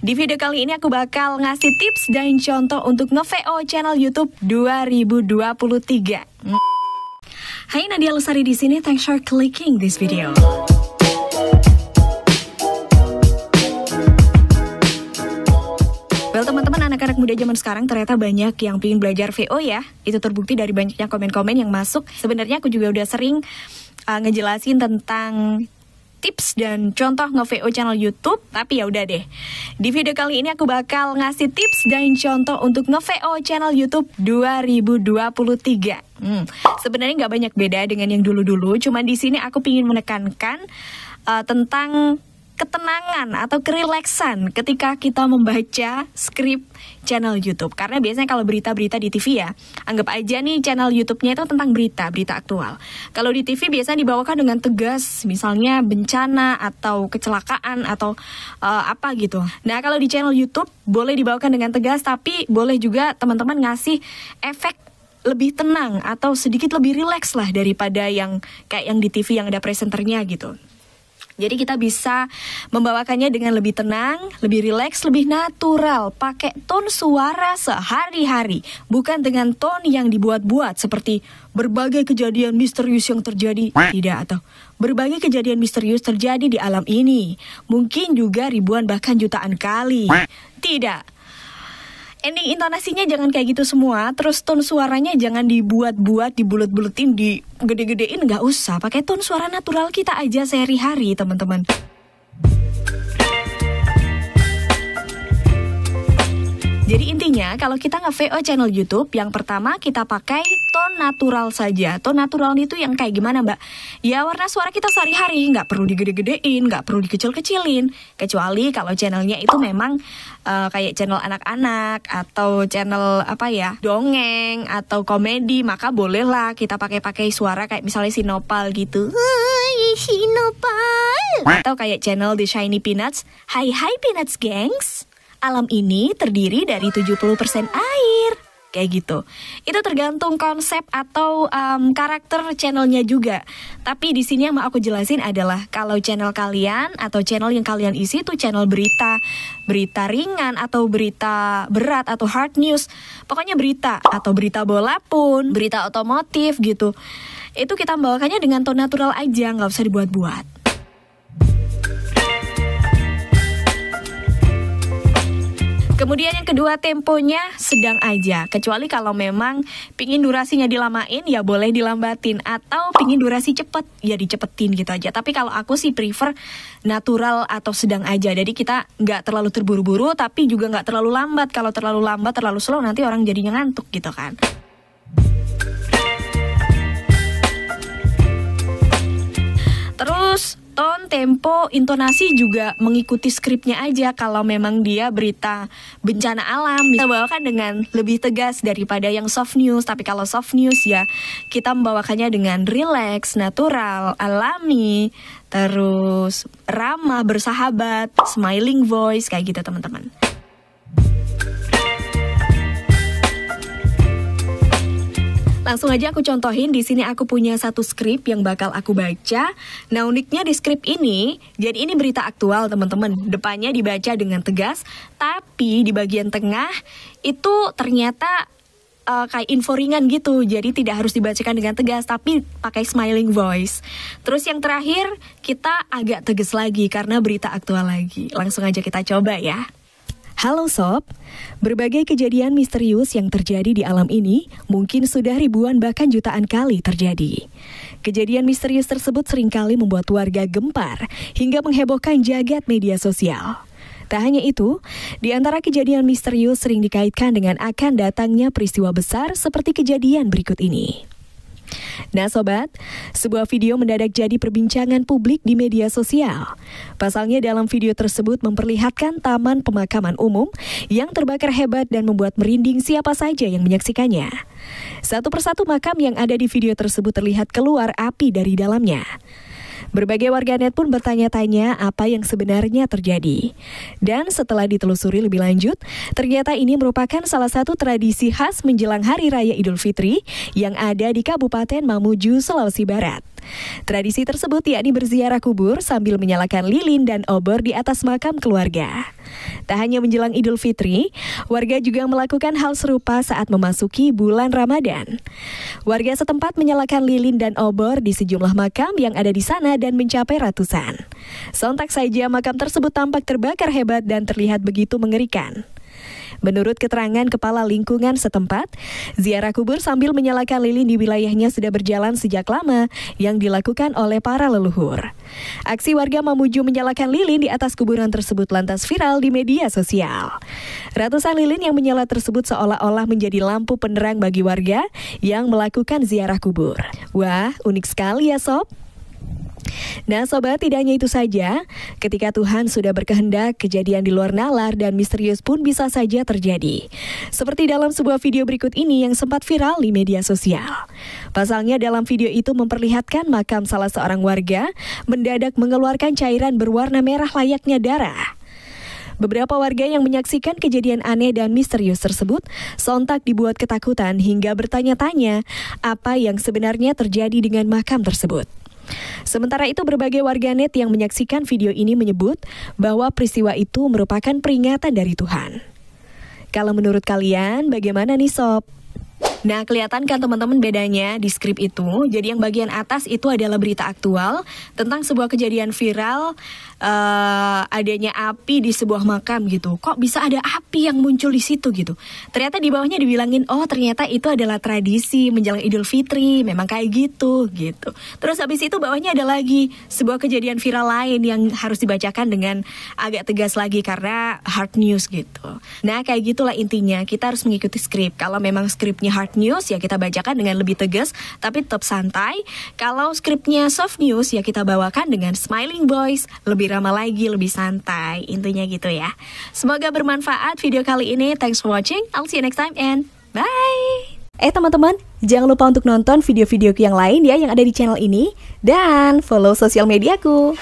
Di video kali ini aku bakal ngasih tips dan contoh untuk nge-VO channel YouTube 2023. Hai, Nadia Lestari di sini. Thanks for clicking this video. Well, teman-teman, anak-anak muda zaman sekarang ternyata banyak yang pengen belajar VO ya. Itu terbukti dari banyaknya komen-komen yang masuk. Sebenarnya aku juga udah sering ngejelasin tentang tips dan contoh nge-VO channel YouTube, tapi ya udah deh. Di video kali ini aku bakal ngasih tips dan contoh untuk nge-VO channel YouTube 2023. Sebenarnya nggak banyak beda dengan yang dulu-dulu, cuman di sini aku ingin menekankan tentang ketenangan atau kerileksan ketika kita membaca skrip channel YouTube. Karena biasanya kalau berita-berita di TV ya, anggap aja nih channel YouTube-nya itu tentang berita aktual. Kalau di TV biasanya dibawakan dengan tegas, misalnya bencana atau kecelakaan atau apa gitu. Nah, kalau di channel YouTube boleh dibawakan dengan tegas, tapi boleh juga teman-teman ngasih efek lebih tenang atau sedikit lebih rileks lah daripada yang kayak yang di TV yang ada presenternya gitu. Jadi kita bisa membawakannya dengan lebih tenang, lebih rileks, lebih natural, pakai tone suara sehari-hari, bukan dengan tone yang dibuat-buat seperti berbagai kejadian misterius yang terjadi, tidak, atau berbagai kejadian misterius terjadi di alam ini, mungkin juga ribuan bahkan jutaan kali, tidak. Ending intonasinya jangan kayak gitu semua. Terus tone suaranya jangan dibuat-buat, dibulet-buletin, digede-gedein, nggak usah. Pakai tone suara natural kita aja sehari-hari, teman-teman. Jadi intinya kalau kita nge-VO channel YouTube, yang pertama kita pakai tone natural saja. Tone natural itu yang kayak gimana, Mbak? Ya warna suara kita sehari-hari, nggak perlu digede-gedein, nggak perlu dikecil-kecilin. Kecuali kalau channelnya itu memang kayak channel anak-anak atau channel apa ya, dongeng atau komedi, maka bolehlah kita pakai suara kayak misalnya Sinopal gitu. Hai Sinopal. Atau kayak channel The Shiny Peanuts. Hai Peanuts gengs. Alam ini terdiri dari 70% air. Kayak gitu. Itu tergantung konsep atau karakter channelnya juga. Tapi di sini yang mau aku jelasin adalah kalau channel kalian atau channel yang kalian isi itu channel berita ringan atau berita berat atau hard news. Pokoknya berita atau berita bola pun, berita otomotif gitu. Itu kita membawakannya dengan tone natural aja, nggak usah dibuat-buat. Kemudian yang kedua, temponya sedang aja. Kecuali kalau memang pingin durasinya dilamain, ya boleh dilambatin. Atau pingin durasi cepet, ya dicepetin gitu aja. Tapi kalau aku sih prefer natural atau sedang aja. Jadi kita nggak terlalu terburu-buru, tapi juga nggak terlalu lambat. Kalau terlalu lambat, terlalu slow, nanti orang jadinya ngantuk gitu kan. Terus tone, tempo, intonasi juga mengikuti skripnya aja. Kalau memang dia berita bencana alam, kita bawakan dengan lebih tegas daripada yang soft news. Tapi kalau soft news ya kita membawakannya dengan relax, natural, alami, terus ramah, bersahabat, smiling voice, kayak gitu teman-teman. Langsung aja aku contohin. Di sini aku punya satu skrip yang bakal aku baca. Nah, uniknya di skrip ini, jadi ini berita aktual teman-teman. Depannya dibaca dengan tegas, tapi di bagian tengah itu ternyata kayak info ringan gitu. Jadi tidak harus dibacakan dengan tegas, tapi pakai smiling voice. Terus yang terakhir, kita agak tegas lagi karena berita aktual lagi. Langsung aja kita coba ya. Halo Sob, berbagai kejadian misterius yang terjadi di alam ini mungkin sudah ribuan bahkan jutaan kali terjadi. Kejadian misterius tersebut seringkali membuat warga gempar hingga menghebohkan jagat media sosial. Tak hanya itu, di antara kejadian misterius sering dikaitkan dengan akan datangnya peristiwa besar seperti kejadian berikut ini. Nah sobat, sebuah video mendadak jadi perbincangan publik di media sosial. Pasalnya dalam video tersebut memperlihatkan taman pemakaman umum yang terbakar hebat dan membuat merinding siapa saja yang menyaksikannya. Satu persatu makam yang ada di video tersebut terlihat keluar api dari dalamnya. Berbagai warganet pun bertanya-tanya apa yang sebenarnya terjadi. Dan setelah ditelusuri lebih lanjut, ternyata ini merupakan salah satu tradisi khas menjelang Hari Raya Idul Fitri yang ada di Kabupaten Mamuju, Sulawesi Barat. Tradisi tersebut yakni berziarah kubur sambil menyalakan lilin dan obor di atas makam keluarga. Tak hanya menjelang Idul Fitri, warga juga melakukan hal serupa saat memasuki bulan Ramadan. Warga setempat menyalakan lilin dan obor di sejumlah makam yang ada di sana dan mencapai ratusan. Sontak saja makam tersebut tampak terbakar hebat dan terlihat begitu mengerikan. Menurut keterangan kepala lingkungan setempat, ziarah kubur sambil menyalakan lilin di wilayahnya sudah berjalan sejak lama yang dilakukan oleh para leluhur. Aksi warga memuju menyalakan lilin di atas kuburan tersebut lantas viral di media sosial. Ratusan lilin yang menyala tersebut seolah-olah menjadi lampu penerang bagi warga yang melakukan ziarah kubur. Wah, unik sekali ya sob. Nah sobat, tidak hanya itu saja, ketika Tuhan sudah berkehendak, kejadian di luar nalar dan misterius pun bisa saja terjadi. Seperti dalam sebuah video berikut ini yang sempat viral di media sosial. Pasalnya dalam video itu memperlihatkan makam salah seorang warga mendadak mengeluarkan cairan berwarna merah layaknya darah. Beberapa warga yang menyaksikan kejadian aneh dan misterius tersebut sontak dibuat ketakutan hingga bertanya-tanya apa yang sebenarnya terjadi dengan makam tersebut. Sementara itu berbagai warganet yang menyaksikan video ini menyebut bahwa peristiwa itu merupakan peringatan dari Tuhan. Kalau menurut kalian bagaimana nih sob? Nah, kelihatan kan teman-teman bedanya di skrip itu. Jadi yang bagian atas itu adalah berita aktual tentang sebuah kejadian viral, adanya api di sebuah makam gitu. Kok bisa ada api yang muncul di situ gitu? Ternyata di bawahnya dibilangin, oh ternyata itu adalah tradisi menjelang Idul Fitri, memang kayak gitu gitu. Terus habis itu bawahnya ada lagi sebuah kejadian viral lain yang harus dibacakan dengan agak tegas lagi karena hard news gitu. Nah, kayak gitulah intinya, kita harus mengikuti skrip. Kalau memang skripnya hard news ya kita bacakan dengan lebih tegas tapi tetap santai. Kalau skripnya soft news ya kita bawakan dengan smiling voice, lebih ramah lagi, lebih santai. Intinya gitu ya. Semoga bermanfaat video kali ini. Thanks for watching. I'll see you next time and bye. Teman-teman, jangan lupa untuk nonton video-video yang lain ya yang ada di channel ini dan follow sosial mediaku.